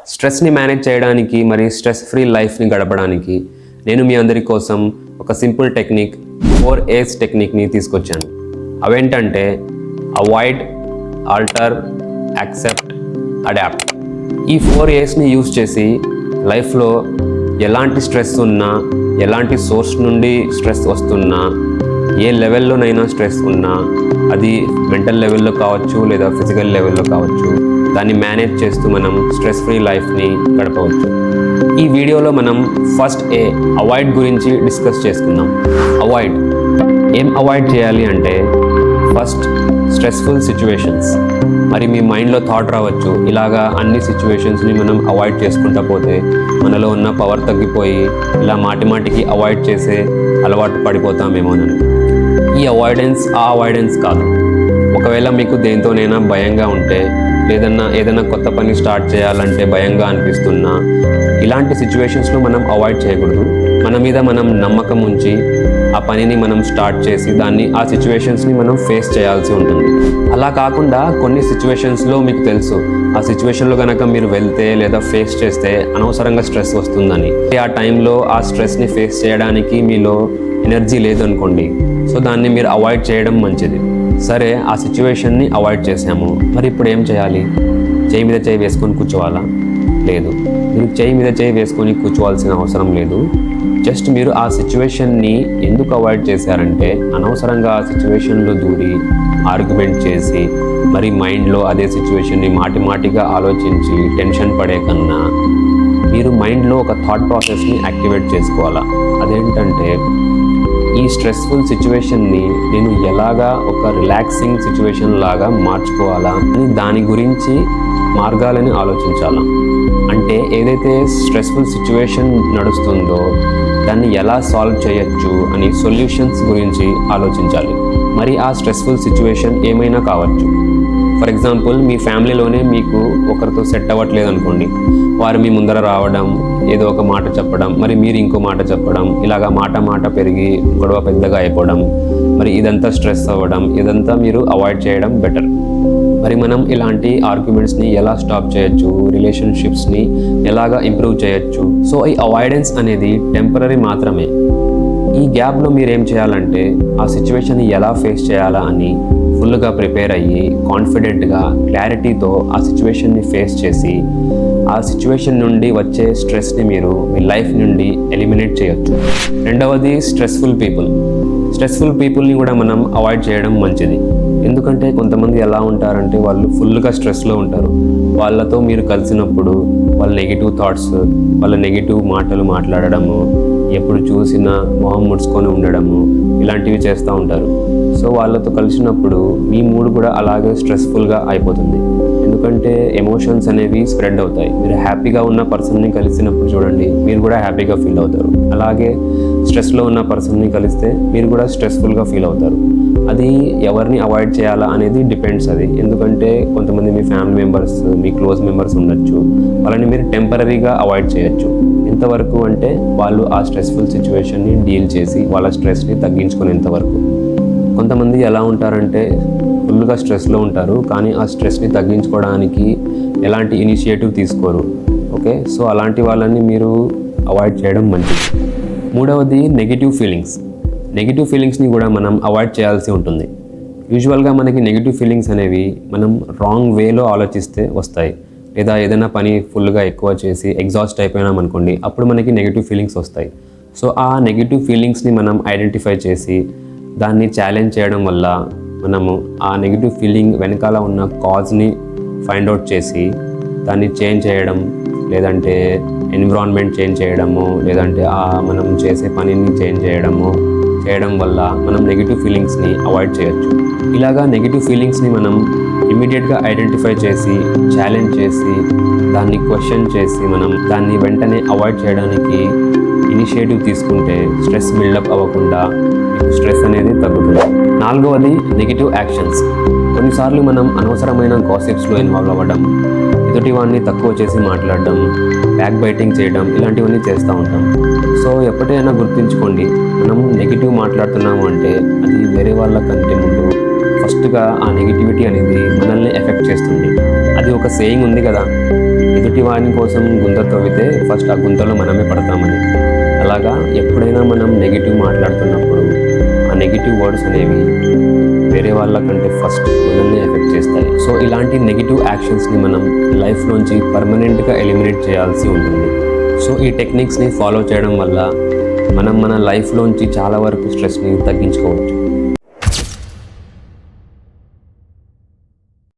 స్ట్రెస్ని మేనేజ్ చేయడానికి మరి స్ట్రెస్ ఫ్రీ లైఫ్ని గడపడానికి నేను మీ అందరి కోసం ఒక సింపుల్ టెక్నిక్ 4A's టెక్నిక్ని తీసుకొచ్చాను. అవేంటంటే అవాయిడ్, ఆల్టర్, యాక్సెప్ట్, అడాప్ట్. ఈ 4A'స్ని యూజ్ చేసి లైఫ్లో ఎలాంటి స్ట్రెస్ ఉన్నా, ఎలాంటి సోర్స్ నుండి స్ట్రెస్ వస్తున్నా, ఏ లెవెల్లోనైనా స్ట్రెస్ ఉన్నా, అది మెంటల్ లెవెల్లో కావచ్చు లేదా ఫిజికల్ లెవెల్లో కావచ్చు, దాన్ని మేనేజ్ చేస్తూ మనం స్ట్రెస్ ఫ్రీ లైఫ్ని గడపవచ్చు. ఈ వీడియోలో మనం ఫస్ట్ అవాయిడ్ గురించి డిస్కస్ చేసుకుందాం. అవాయిడ్, ఏం అవాయిడ్ చేయాలి అంటే ఫస్ట్ స్ట్రెస్ఫుల్ సిచ్యువేషన్స్. మరి మీ మైండ్లో థాట్ రావచ్చు, ఇలాగా అన్ని సిచ్యువేషన్స్ని మనం అవాయిడ్ చేసుకుంటా పోతే మనలో ఉన్న పవర్ తగ్గిపోయి ఇలా మాటిమాటికి అవాయిడ్ చేసే అలవాటు పడిపోతామేమోనని. ఈ అవాయిడెన్స్ ఆ అవాయిడెన్స్ కాదు. ఒకవేళ మీకు దేంతోనైనా భయంగా ఉంటే, ఏదైనా కొత్త పని స్టార్ట్ చేయాలంటే భయంగా అనిపిస్తున్నా, ఇలాంటి సిచ్యువేషన్స్లో మనం అవాయిడ్ చేయకూడదు. మన మీద మనం నమ్మకం ఉంచి ఆ పనిని మనం స్టార్ట్ చేసి ఆ సిచ్యువేషన్స్ని మనం ఫేస్ చేయాల్సి ఉంటుంది. అలా కాకుండా కొన్ని సిచ్యువేషన్స్లో మీకు తెలుసు ఆ సిచ్యువేషన్లో కనుక మీరు వెళ్తే లేదా ఫేస్ చేస్తే అనవసరంగా స్ట్రెస్ వస్తుందని, ఆ టైంలో ఆ స్ట్రెస్ని ఫేస్ చేయడానికి మీలో ఎనర్జీ లేదనుకోండి, సో దాన్ని మీరు అవాయిడ్ చేయడం మంచిది. సరే, ఆ సిచ్యువేషన్ని అవాయిడ్ చేసాము, మరి ఇప్పుడు ఏం చేయాలి? చేయి మీద చేయి వేసుకొని కూర్చోవాలా? లేదు, మీరు చేయి మీద చేయి వేసుకొని కూర్చోవాల్సిన అవసరం లేదు. జస్ట్ మీరు ఆ సిచ్యువేషన్ని ఎందుకు అవాయిడ్ చేశారంటే, అనవసరంగా ఆ సిచ్యువేషన్లో దూరి ఆర్గ్యుమెంట్ చేసి మరి మైండ్లో అదే సిచ్యువేషన్ని మాటిమాటిగా ఆలోచించి టెన్షన్ పడే కన్నా మీరు మైండ్లో ఒక థాట్ ప్రాసెస్ని యాక్టివేట్ చేసుకోవాలా. అదేంటంటే, ఈ స్ట్రెస్ఫుల్ సిచ్యువేషన్ని నేను ఎలాగా ఒక రిలాక్సింగ్ సిచ్యువేషన్ లాగా మార్చుకోవాలా అని దాని గురించి మార్గాలని ఆలోచించాలా. అంటే ఏదైతే స్ట్రెస్ఫుల్ సిచ్యువేషన్ నడుస్తుందో దాన్ని ఎలా సాల్వ్ చేయొచ్చు అని సొల్యూషన్స్ గురించి ఆలోచించాలి. మరి ఆ స్ట్రెస్ఫుల్ సిచ్యువేషన్ ఏమైనా కావచ్చు. ఫర్ ఎగ్జాంపుల్, మీ ఫ్యామిలీలోనే మీకు ఒకరితో సెట్ అవ్వట్లేదు అనుకోండి, వారు మీ ముందర రావడం, ఏదో ఒక మాట చెప్పడం, మరి మీరు ఇంకో మాట చెప్పడం, ఇలాగా మాట పెరిగి గొడవ పెద్దగా అయిపోవడం, మరి ఇదంతా స్ట్రెస్ అవ్వడం, ఇదంతా మీరు అవాయిడ్ చేయడం బెటర్. మరి మనం ఇలాంటి ఆర్గ్యుమెంట్స్ని ఎలా స్టాప్ చేయొచ్చు, రిలేషన్షిప్స్ని ఎలాగా ఇంప్రూవ్ చేయొచ్చు? సో ఈ అవాయిడెన్స్ అనేది టెంపరరీ మాత్రమే. ఈ గ్యాప్లో మీరేం చేయాలంటే ఆ సిచ్యువేషన్ని ఎలా ఫేస్ చేయాలా అని ఫుల్గా ప్రిపేర్ అయ్యి కాన్ఫిడెంట్గా క్లారిటీతో ఆ సిచ్యువేషన్ని ఫేస్ చేసి ఆ సిచ్యువేషన్ నుండి వచ్చే స్ట్రెస్ని మీరు మీ లైఫ్ నుండి ఎలిమినేట్ చేయొచ్చు. రెండవది స్ట్రెస్ఫుల్ పీపుల్ని కూడా మనం అవాయిడ్ చేయడం మంచిది. ఎందుకంటే కొంతమంది ఎలా ఉంటారంటే వాళ్ళు ఫుల్గా స్ట్రెస్లో ఉంటారు. వాళ్ళతో మీరు కలిసినప్పుడు వాళ్ళ నెగిటివ్ థాట్స్, వాళ్ళ నెగిటివ్ మాటలు మాట్లాడడము, ఎప్పుడు చూసినా మొహం ముడుచుకొని ఉండడము, ఇలాంటివి చేస్తూ ఉంటారు. సో వాళ్ళతో కలిసినప్పుడు మీ మూడ్ కూడా అలాగే స్ట్రెస్ఫుల్గా అయిపోతుంది. ఎందుకంటే ఎమోషన్స్ అనేవి స్ప్రెడ్ అవుతాయి. మీరు హ్యాపీగా ఉన్న పర్సన్ని కలిసినప్పుడు చూడండి, మీరు కూడా హ్యాపీగా ఫీల్ అవుతారు. అలాగే స్ట్రెస్లో ఉన్న పర్సన్ని కలిస్తే మీరు కూడా స్ట్రెస్ఫుల్గా ఫీల్ అవుతారు. అది ఎవరిని అవాయిడ్ చేయాలా అనేది డిపెండ్స్ అది. ఎందుకంటే కొంతమంది మీ ఫ్యామిలీ మెంబర్స్, మీ క్లోజ్ మెంబర్స్ ఉండొచ్చు, వాళ్ళని మీరు టెంపరరీగా అవాయిడ్ చేయొచ్చు. ఎంతవరకు అంటే వాళ్ళు ఆ స్ట్రెస్ఫుల్ సిచ్యువేషన్ని డీల్ చేసి వాళ్ళ స్ట్రెస్ని తగ్గించుకునేంతవరకు. కొంతమంది ఎలా ఉంటారంటే ఫుల్గా స్ట్రెస్లో ఉంటారు, కానీ ఆ స్ట్రెస్ని తగ్గించుకోవడానికి ఎలాంటి ఇనిషియేటివ్ తీసుకోరు. ఓకే, సో అలాంటి వాళ్ళని మీరు అవాయిడ్ చేయడం మంచిది. మూడవది నెగిటివ్ ఫీలింగ్స్ని కూడా మనం అవాయిడ్ చేయాల్సి ఉంటుంది. యూజువల్గా మనకి నెగిటివ్ ఫీలింగ్స్ అనేవి మనం రాంగ్ వేలో ఆలోచిస్తే వస్తాయి. లేదా ఏదైనా పని ఫుల్గా ఎక్కువ చేసి ఎగ్జాస్ట్ అయిపోయినాం అనుకోండి, అప్పుడు మనకి నెగిటివ్ ఫీలింగ్స్ వస్తాయి. సో ఆ నెగిటివ్ ఫీలింగ్స్ని మనం ఐడెంటిఫై చేసి దాన్ని ఛాలెంజ్ చేయడం వల్ల మనము ఆ నెగిటివ్ ఫీలింగ్ వెనకాల ఉన్న కాజ్ని ఫైండ్ అవుట్ చేసి దాన్ని చేంజ్ చేయడం, లేదంటే ఎన్విరాన్మెంట్ చేంజ్ చేయడము, లేదంటే మనం చేసే పనిని చేంజ్ చేయడం వల్ల మనం నెగిటివ్ ఫీలింగ్స్ని అవాయిడ్ చేయొచ్చు. ఇలాగా నెగిటివ్ ఫీలింగ్స్ని మనం ఇమీడియట్గా ఐడెంటిఫై చేసి ఛాలెంజ్ చేసి దాన్ని క్వశ్చన్ చేసి మనం దాన్ని వెంటనే అవాయిడ్ చేయడానికి ఇనిషియేటివ్ తీసుకుంటే స్ట్రెస్ బిల్డప్ అవ్వకుండా స్ట్రెస్ అనేది తగ్గుతుంది. నాలుగవది నెగిటివ్ యాక్షన్స్. కొన్నిసార్లు మనం అనవసరమైన గాసిప్స్లో ఇన్వాల్వ్ అవ్వడం, ఎదుటి వాడిని తక్కువ చేసి మాట్లాడడం, బ్యాక్ బైటింగ్ చేయడం, ఇలాంటివన్నీ చేస్తూ ఉంటాం. సో ఎప్పటికైనా గుర్తుంచుకోండి, మనం నెగిటివ్ మాట్లాడుతున్నాము అంటే అది వేరే వాళ్ళ కంటే ముందు ఫస్ట్గా ఆ నెగిటివిటీ అనేది మనల్ని ఎఫెక్ట్ చేస్తుంది. అది ఒక సేయింగ్ ఉంది కదా, ఎదుటి వాని కోసం గుంత తవ్వితే ఫస్ట్ ఆ గుంతలో మనమే పడతామని. అలాగా ఎప్పుడైనా మనం నెగిటివ్ మాట్లాడుతున్నప్పుడు ఆ నెగిటివ్ వర్డ్స్ అనేవి వేరే వాళ్ళకంటే ఫస్ట్ మనల్ని ఎఫెక్ట్ చేస్తాయి. సో ఇలాంటి నెగిటివ్ యాక్షన్స్ని మనం లైఫ్లోంచి పర్మనెంట్గా ఎలిమినేట్ చేయాల్సి ఉంటుంది. సో ఈ టెక్నిక్స్ని ఫాలో చేయడం వల్ల మనం మన లైఫ్లోంచి చాలా వరకు స్ట్రెస్ని తగ్గించుకోవచ్చు.